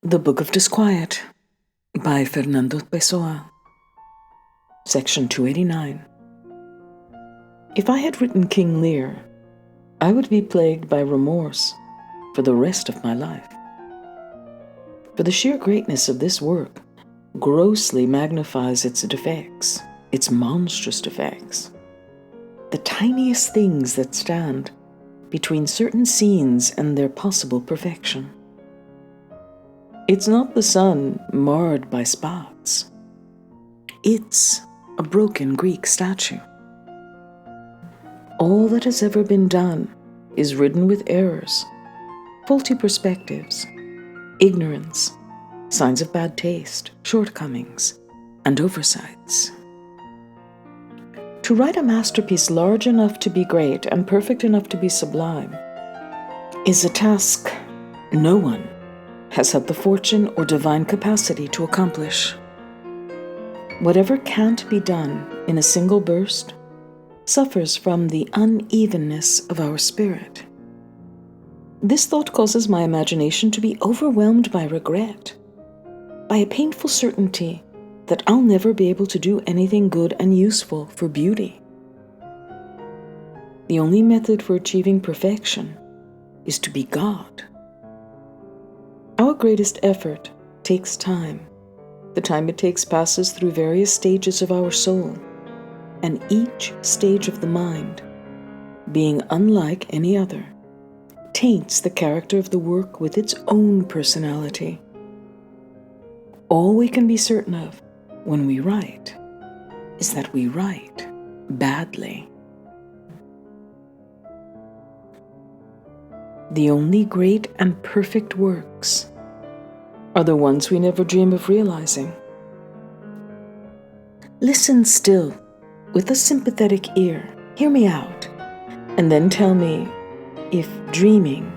The Book of Disquiet by Fernando Pessoa. Section 289. If I had written King Lear, I would be plagued by remorse for the rest of my life. For the sheer greatness of this work grossly magnifies its defects, its monstrous defects, the tiniest things that stand between certain scenes and their possible perfection. It's not the sun marred by spots. It's a broken Greek statue. All that has ever been done is ridden with errors, faulty perspectives, ignorance, signs of bad taste, shortcomings, and oversights. To write a masterpiece large enough to be great and perfect enough to be sublime is a task no one has had the fortune or divine capacity to accomplish. Whatever can't be done in a single burst suffers from the unevenness of our spirit. This thought causes my imagination to be overwhelmed by regret, by a painful certainty that I'll never be able to do anything good and useful for beauty. The only method for achieving perfection is to be God. Our greatest effort takes time. The time it takes passes through various stages of our soul, and each stage of the mind, being unlike any other, taints the character of the work with its own personality. All we can be certain of when we write is that we write badly. The only great and perfect works are the ones we never dream of realizing. Listen still with a sympathetic ear, hear me out, and then tell me if dreaming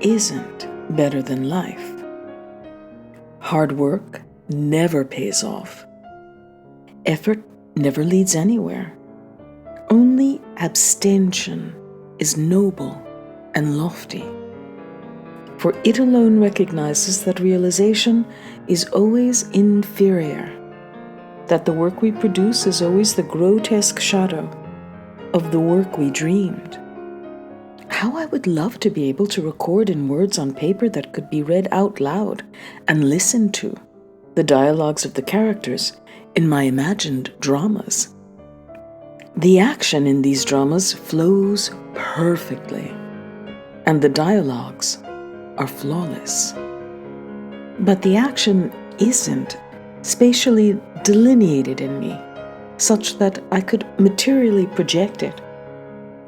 isn't better than life. Hard work never pays off. Effort never leads anywhere. Only abstention is noble and lofty, for it alone recognizes that realization is always inferior, that the work we produce is always the grotesque shadow of the work we dreamed. How I would love to be able to record in words on paper that could be read out loud and listened to the dialogues of the characters in my imagined dramas. The action in these dramas flows perfectly, and the dialogues are flawless. But the action isn't spatially delineated in me, such that I could materially project it,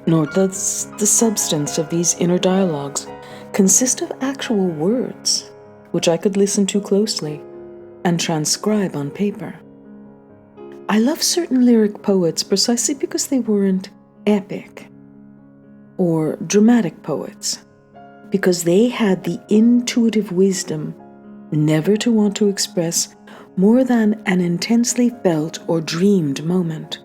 nor does the substance of these inner dialogues consist of actual words, which I could listen to closely and transcribe on paper. I love certain lyric poets precisely because they weren't epic, or dramatic poets, because they had the intuitive wisdom never to want to express more than an intensely felt or dreamed moment.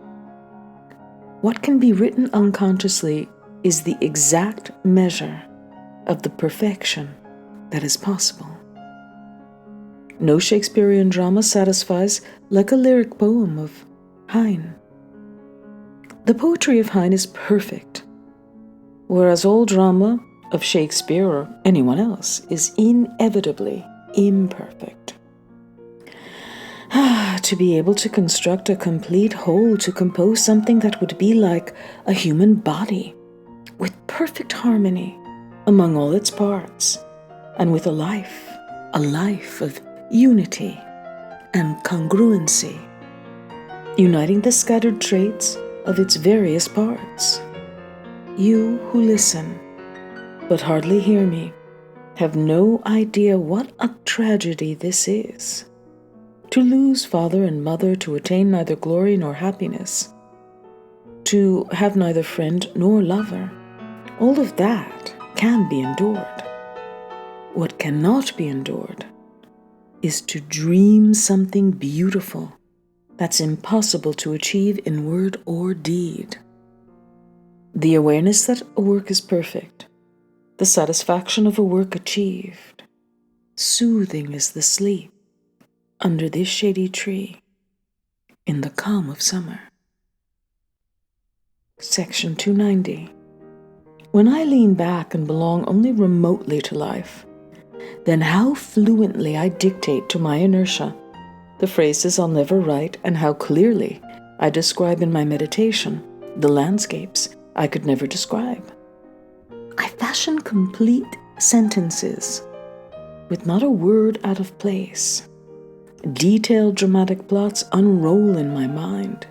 What can be written unconsciously is the exact measure of the perfection that is possible. No Shakespearean drama satisfies like a lyric poem of Heine. The poetry of Heine is perfect, whereas all drama of Shakespeare or anyone else is inevitably imperfect. To be able to construct a complete whole, to compose something that would be like a human body, with perfect harmony among all its parts, and with a life of unity and congruency, uniting the scattered traits of its various parts. You who listen, but hardly hear me, have no idea what a tragedy this is. To lose father and mother, to attain neither glory nor happiness, to have neither friend nor lover, all of that can be endured. What cannot be endured is to dream something beautiful that's impossible to achieve in word or deed. The awareness that a work is perfect, the satisfaction of a work achieved, soothing is the sleep under this shady tree in the calm of summer. Section 290. When I lean back and belong only remotely to life, then how fluently I dictate to my inertia the phrases I'll never write, and how clearly I describe in my meditation the landscapes I could never describe. I fashion complete sentences with not a word out of place. Detailed dramatic plots unroll in my mind.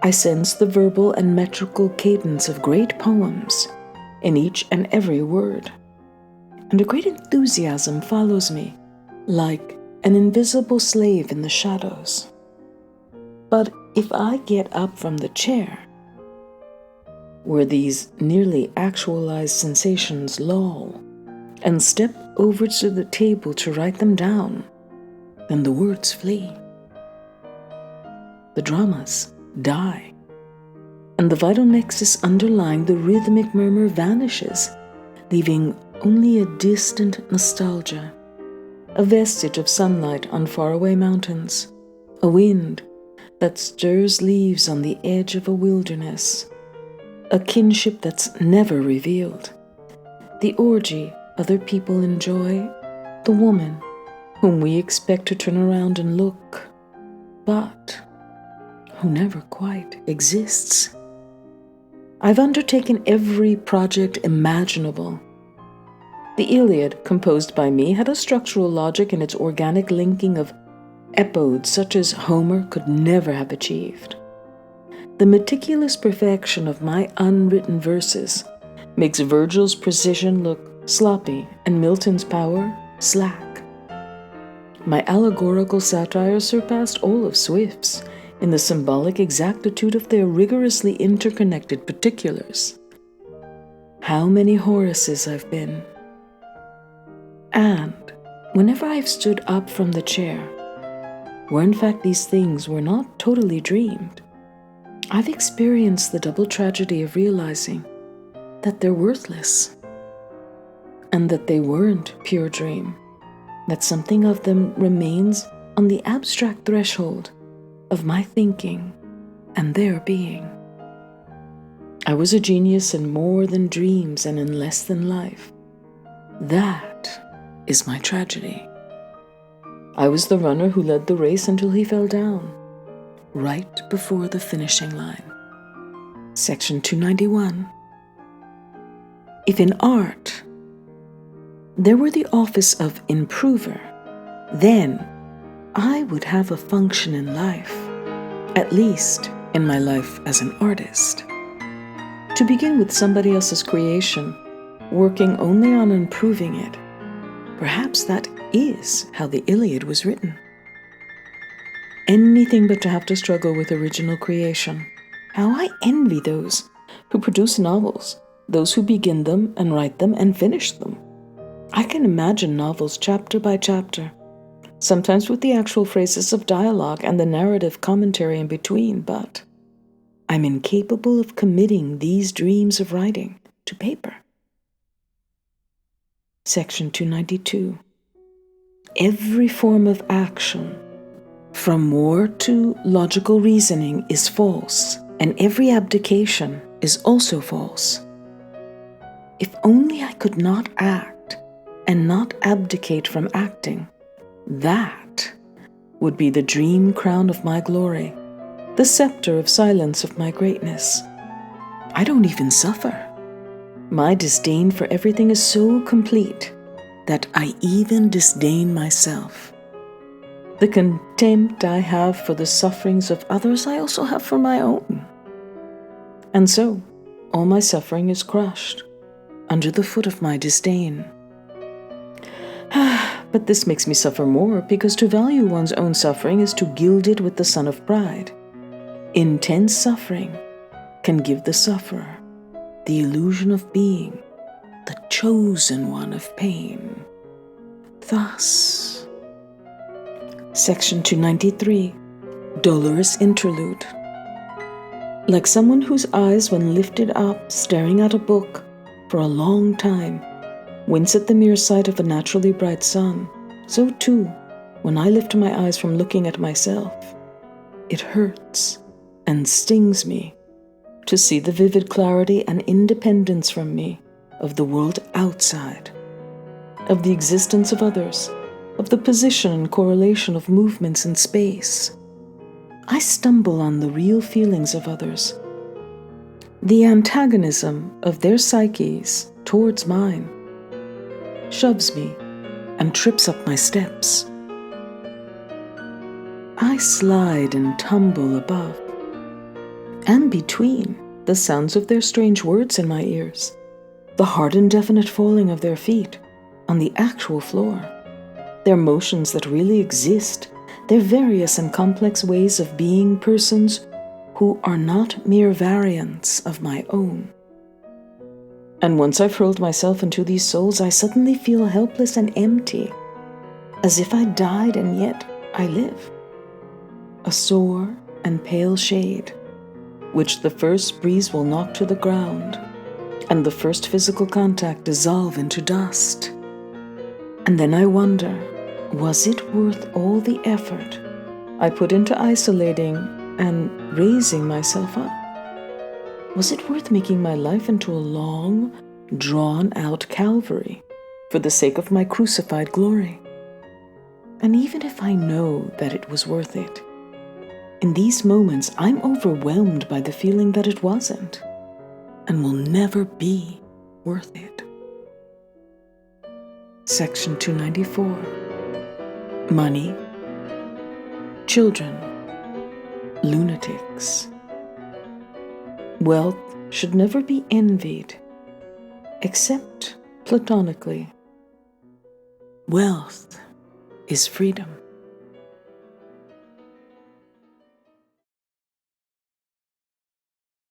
I sense the verbal and metrical cadence of great poems in each and every word, and a great enthusiasm follows me like an invisible slave in the shadows. But if I get up from the chair, where these nearly actualized sensations loll, and step over to the table to write them down, then the words flee. The dramas die, and the vital nexus underlying the rhythmic murmur vanishes, leaving only a distant nostalgia, a vestige of sunlight on faraway mountains, a wind that stirs leaves on the edge of a wilderness, a kinship that's never revealed, the orgy other people enjoy, the woman whom we expect to turn around and look, but who never quite exists. I've undertaken every project imaginable. The Iliad, composed by me, had a structural logic in its organic linking of epodes such as Homer could never have achieved. The meticulous perfection of my unwritten verses makes Virgil's precision look sloppy and Milton's power slack. My allegorical satire surpassed all of Swift's in the symbolic exactitude of their rigorously interconnected particulars. How many Horaces I've been. And whenever I've stood up from the chair, where in fact these things were not totally dreamed, I've experienced the double tragedy of realizing that they're worthless, and that they weren't pure dream, that something of them remains on the abstract threshold of my thinking and their being. I was a genius in more than dreams and in less than life. That is my tragedy. I was the runner who led the race until he fell down, right before the finishing line. Section 291. If in art there were the office of improver, then I would have a function in life, at least in my life as an artist. To begin with somebody else's creation, working only on improving it, perhaps that is how the Iliad was written. Anything but to have to struggle with original creation. How I envy those who produce novels, those who begin them and write them and finish them. I can imagine novels chapter by chapter, sometimes with the actual phrases of dialogue and the narrative commentary in between, but I'm incapable of committing these dreams of writing to paper. Section 292. Every form of action, from war to logical reasoning, is false, and every abdication is also false. If only I could not act and not abdicate from acting, that would be the dream crown of my glory, the scepter of silence of my greatness. I don't even suffer. My disdain for everything is so complete that I even disdain myself. The contempt I have for the sufferings of others, I also have for my own. And so, all my suffering is crushed under the foot of my disdain. But this makes me suffer more, because to value one's own suffering is to gild it with the sun of pride. Intense suffering can give the sufferer the illusion of being the chosen one of pain. Thus, Section 293, Dolorous Interlude. Like someone whose eyes, when lifted up, staring at a book for a long time, wince at the mere sight of a naturally bright sun, so too, when I lift my eyes from looking at myself, it hurts and stings me to see the vivid clarity and independence from me of the world outside, of the existence of others, of the position and correlation of movements in space. I stumble on the real feelings of others, the antagonism of their psyches towards mine shoves me and trips up my steps. I slide and tumble above and between the sounds of their strange words in my ears, the hard and definite falling of their feet on the actual floor, their motions that really exist, their various and complex ways of being persons who are not mere variants of my own. And once I've hurled myself into these souls, I suddenly feel helpless and empty, as if I died and yet I live. A sore and pale shade, which the first breeze will knock to the ground, and the first physical contact dissolve into dust. And then I wonder, was it worth all the effort I put into isolating and raising myself up? Was it worth making my life into a long, drawn-out Calvary for the sake of my crucified glory? And even if I know that it was worth it, in these moments I'm overwhelmed by the feeling that it wasn't and will never be worth it. Section 294. Money, children, lunatics. Wealth should never be envied, except platonically. Wealth is freedom.